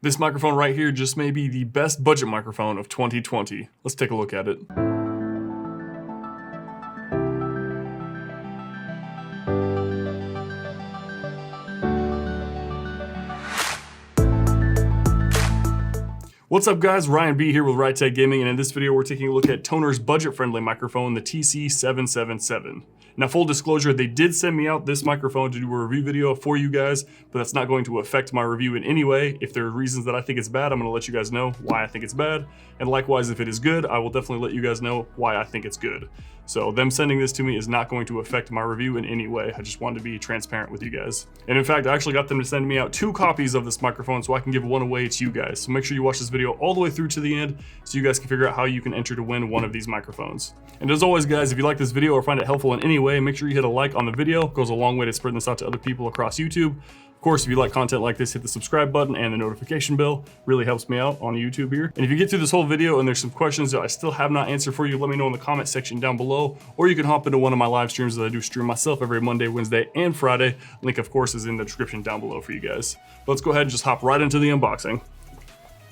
This microphone right here just may be the best budget microphone of 2020. Let's take a look at it. What's up guys, Ryan B here with Tec Gaming, and in this video we're taking a look at Tonor's budget-friendly microphone, the TC777. Now full disclosure, they did send me out this microphone to do a review video for you guys, but that's not going to affect my review in any way. If there are reasons that I think it's bad, I'm going to let you guys know why I think it's bad, and likewise if it is good, I will definitely let you guys know why I think it's good. So them sending this to me is not going to affect my review in any way. I just wanted to be transparent with you guys. And in fact, I actually got them to send me out 2 copies of this microphone so I can give one away to you guys. So make sure you watch this video all the way through to the end so you guys can figure out how you can enter to win one of these microphones. And as always guys, if you like this video or find it helpful in any way, make sure you hit a like on the video. It goes a long way to spreading this out to other people across YouTube. Of course, if you like content like this, hit the subscribe button and the notification bell. Really helps me out on YouTube here. And if you get through this whole video and there's some questions that I still have not answered for you, let me know in the comment section down below, or you can hop into one of my live streams that I do stream myself every Monday, Wednesday, and Friday. Link, of course, is in the description down below for you guys. But let's go ahead and just hop right into the unboxing.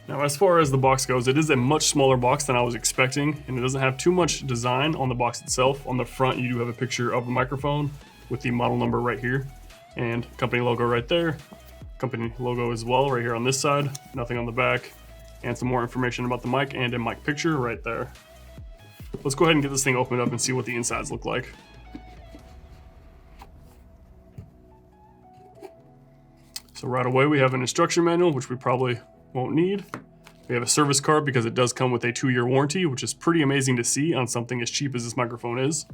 Now, as far as the box goes, it is a much smaller box than I was expecting, and it doesn't have too much design on the box itself. On the front, you do have a picture of the microphone with the model number right here, and company logo right there. Company logo as well right here on this side, nothing on the back, and some more information about the mic and a mic picture right there. Let's go ahead and get this thing opened up and see what the insides look like. So right away we have an instruction manual, which we probably won't need. We have a service card because it does come with a 2-year warranty, which is pretty amazing to see on something as cheap as this microphone is.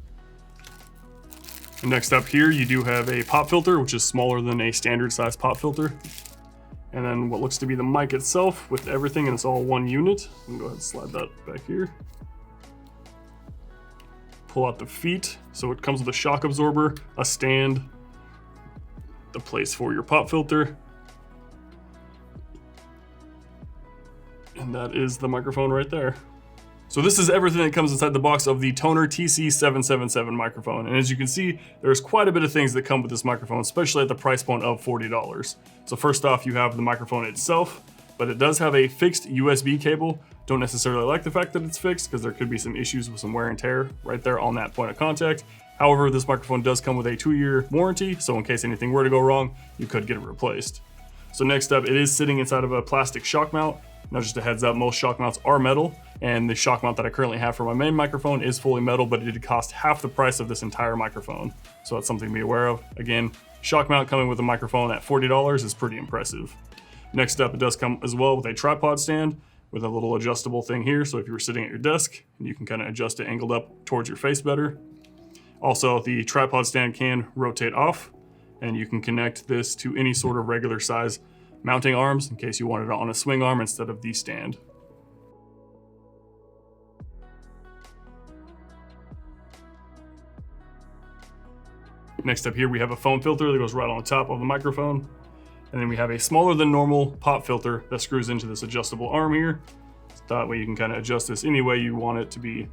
And next up here, you do have a pop filter, which is smaller than a standard size pop filter. And then what looks to be the mic itself with everything, and it's all one unit. I'm gonna go ahead and slide that back here. Pull out the feet. So it comes with a shock absorber, a stand, the place for your pop filter. And that is the microphone right there. So this is everything that comes inside the box of the Tonor TC777 microphone. And as you can see, there's quite a bit of things that come with this microphone, especially at the price point of $40. So first off, you have the microphone itself, but it does have a fixed USB cable. Don't necessarily like the fact that it's fixed because there could be some issues with some wear and tear right there on that point of contact. However, this microphone does come with a 2-year warranty, so in case anything were to go wrong, you could get it replaced. So next up, it is sitting inside of a plastic shock mount. Now just a heads up, most shock mounts are metal, and the shock mount that I currently have for my main microphone is fully metal, but it did cost half the price of this entire microphone. So that's something to be aware of. Again, shock mount coming with a microphone at $40 is pretty impressive. Next up, it does come as well with a tripod stand with a little adjustable thing here. So if you were sitting at your desk, you can kind of adjust it angled up towards your face better. Also, the tripod stand can rotate off, and you can connect this to any sort of regular size mounting arms in case you wanted it on a swing arm instead of the stand. Next up here we have a foam filter that goes right on the top of the microphone, and then we have a smaller than normal pop filter that screws into this adjustable arm here. So that way you can kind of adjust this any way you want it to be.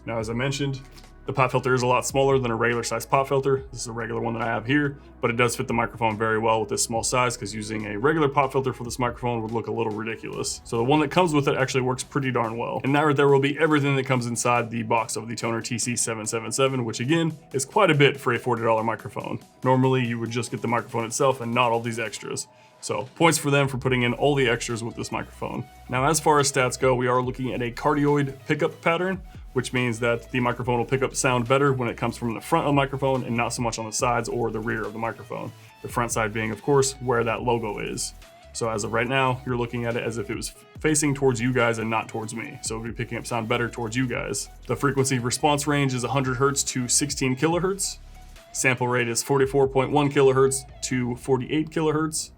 Now, as I mentioned, the pop filter is a lot smaller than a regular size pop filter. This is a regular one that I have here, but it does fit the microphone very well with this small size, because using a regular pop filter for this microphone would look a little ridiculous. So the one that comes with it actually works pretty darn well. And now right there will be everything that comes inside the box of the Tonor TC777, which again is quite a bit for a $40 microphone. Normally you would just get the microphone itself and not all these extras. So points for them for putting in all the extras with this microphone. Now, as far as stats go, we are looking at a cardioid pickup pattern, which means that the microphone will pick up sound better when it comes from the front of the microphone and not so much on the sides or the rear of the microphone. The front side being, of course, where that logo is. So as of right now, you're looking at it as if it was facing towards you guys and not towards me. So it would be picking up sound better towards you guys. The frequency response range is 100 Hertz to 16 kilohertz. Sample rate is 44.1 kilohertz to 48 kilohertz.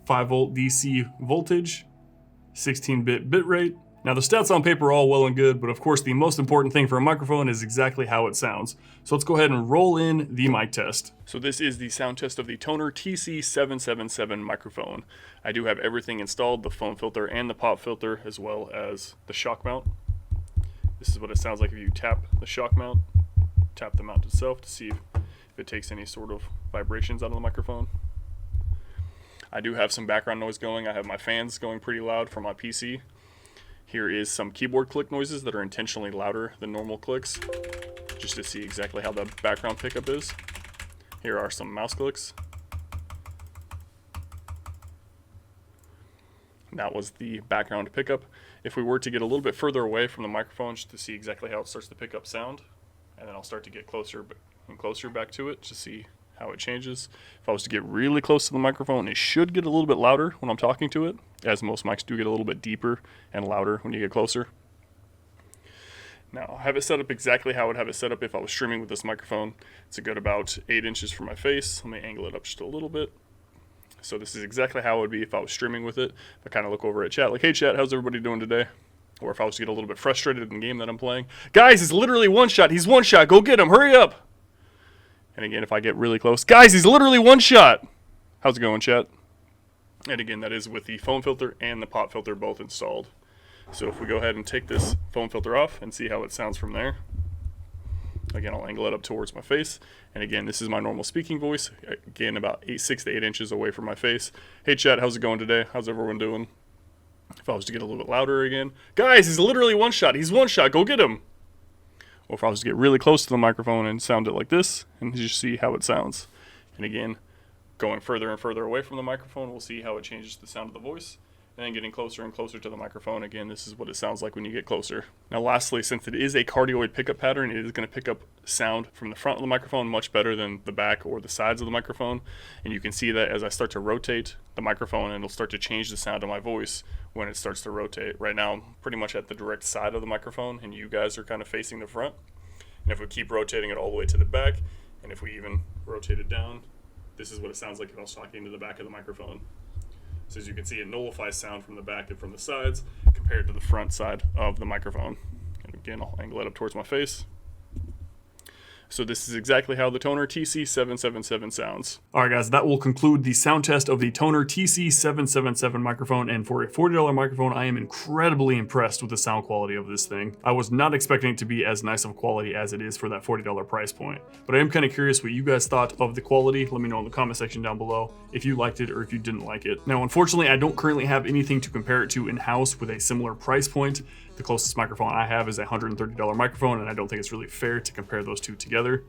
5 volt DC voltage, 16-bit bit rate. Now the stats on paper are all well and good, but of course the most important thing for a microphone is exactly how it sounds. So let's go ahead and roll in the mic test. So this is the sound test of the Tonor TC777 microphone. I do have everything installed, the foam filter and the pop filter, as well as the shock mount. This is what it sounds like if you tap the shock mount, tap the mount itself to see if it takes any sort of vibrations out of the microphone. I do have some background noise going. I have my fans going pretty loud from my PC. Here is some keyboard click noises that are intentionally louder than normal clicks, just to see exactly how the background pickup is. Here are some mouse clicks. That was the background pickup. If we were to get a little bit further away from the microphone just to see exactly how it starts to pick up sound, and then I'll start to get closer and closer back to it to see how it changes. If I was to get really close to the microphone, it should get a little bit louder when I'm talking to it, as most mics do get a little bit deeper and louder when you get closer. Now, I have it set up exactly how I would have it set up if I was streaming with this microphone. It's a good about 8 inches from my face. Let me angle it up just a little bit. So this is exactly how it would be if I was streaming with it. If I kind of look over at chat, like, hey chat, how's everybody doing today? Or if I was to get a little bit frustrated in the game that I'm playing. Guys, it's literally one shot. He's one shot. Go get him. Hurry up. And again, if I get really close, guys, he's literally one shot. How's it going, chat? And again, that is with the foam filter and the pop filter both installed. So if we go ahead and take this foam filter off and see how it sounds from there. Again, I'll angle it up towards my face. And again, this is my normal speaking voice. Again, about 6 to 8 inches away from my face. Hey chat, how's it going today? How's everyone doing? If I was to get a little bit louder again. Guys, he's literally one shot. He's one shot. Go get him. Or if I was to get really close to the microphone and sound it like this, and just see how it sounds. And again, going further and further away from the microphone, we'll see how it changes the sound of the voice. And then getting closer and closer to the microphone, again, this is what it sounds like when you get closer. Now lastly, since it is a cardioid pickup pattern, it is going to pick up sound from the front of the microphone much better than the back or the sides of the microphone. And you can see that as I start to rotate the microphone, and it'll start to change the sound of my voice when it starts to rotate. Right now, I'm pretty much at the direct side of the microphone, and you guys are kind of facing the front. And if we keep rotating it all the way to the back, and if we even rotate it down, this is what it sounds like if I was talking to the back of the microphone. So as you can see, it nullifies sound from the back and from the sides compared to the front side of the microphone. And again, I'll angle it up towards my face. So this is exactly how the Tonor Tc 777 sounds. All right, guys, that will conclude the sound test of the Tonor Tc 777 microphone. And for a $40 microphone, I am incredibly impressed with the sound quality of this thing. I was not expecting it to be as nice of quality as it is for that $40 price point. But I am kind of curious what you guys thought of the quality. Let me know in the comment section down below if you liked it or if you didn't like it. Now, unfortunately, I don't currently have anything to compare it to in-house with a similar price point. The closest microphone I have is a $130 microphone, and I don't think it's really fair to compare those two together.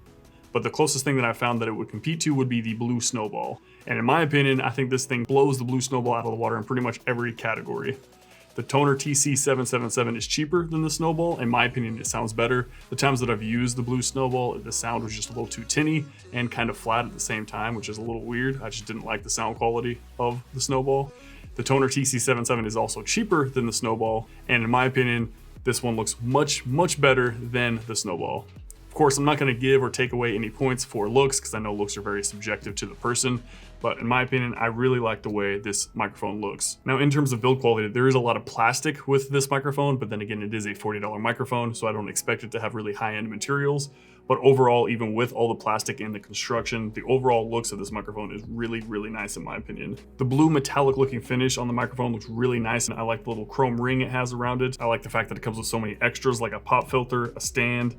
But the closest thing that I found that it would compete to would be the Blue Snowball. And in my opinion, I think this thing blows the Blue Snowball out of the water in pretty much every category. The Tonor Tc 777 is cheaper than the Snowball. In my opinion, it sounds better. The times that I've used the Blue Snowball, the sound was just a little too tinny and kind of flat at the same time, which is a little weird. I just didn't like the sound quality of the Snowball. The Tonor Tc77 is also cheaper than the Snowball, and in my opinion, this one looks much, much better than the Snowball. Of course, I'm not going to give or take away any points for looks, because I know looks are very subjective to the person, but in my opinion, I really like the way this microphone looks. Now, in terms of build quality, there is a lot of plastic with this microphone, but then again, it is a $40 microphone, so I don't expect it to have really high-end materials. But overall, even with all the plastic and the construction, the overall looks of this microphone is really, really nice in my opinion. The blue metallic looking finish on the microphone looks really nice, and I like the little chrome ring it has around it. I like the fact that it comes with so many extras like a pop filter, a stand,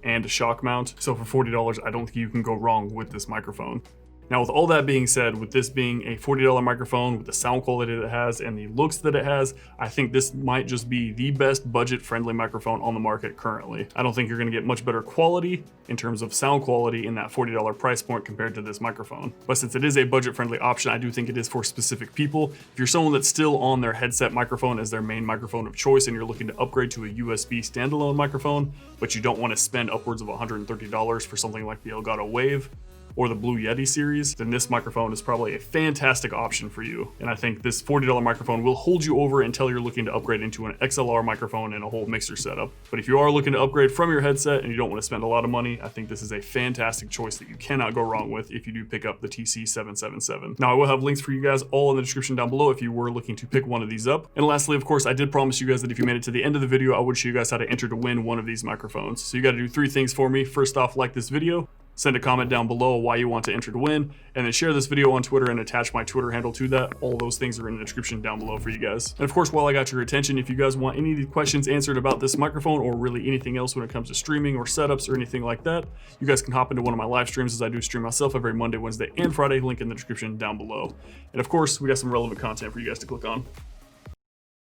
and a shock mount. So for $40, I don't think you can go wrong with this microphone. Now, with all that being said, with this being a $40 microphone, with the sound quality that it has and the looks that it has, I think this might just be the best budget-friendly microphone on the market currently. I don't think you're gonna get much better quality in terms of sound quality in that $40 price point compared to this microphone. But since it is a budget-friendly option, I do think it is for specific people. If you're someone that's still on their headset microphone as their main microphone of choice and you're looking to upgrade to a USB standalone microphone, but you don't wanna spend upwards of $130 for something like the Elgato Wave, or the Blue Yeti series, then this microphone is probably a fantastic option for you. And I think this $40 microphone will hold you over until you're looking to upgrade into an XLR microphone and a whole mixer setup. But if you are looking to upgrade from your headset and you don't want to spend a lot of money, I think this is a fantastic choice that you cannot go wrong with if you do pick up the TC777. Now, I will have links for you guys all in the description down below if you were looking to pick one of these up. And lastly, of course, I did promise you guys that if you made it to the end of the video, I would show you guys how to enter to win one of these microphones. So you got to do 3 things for me. First off, like this video. Send a comment down below why you want to enter to win, and then share this video on Twitter and attach my Twitter handle to that. All those things are in the description down below for you guys. And of course, while I got your attention, if you guys want any of the questions answered about this microphone or really anything else when it comes to streaming or setups or anything like that, you guys can hop into one of my live streams, as I do stream myself every Monday, Wednesday, and Friday. Link in the description down below. And of course, we got some relevant content for you guys to click on.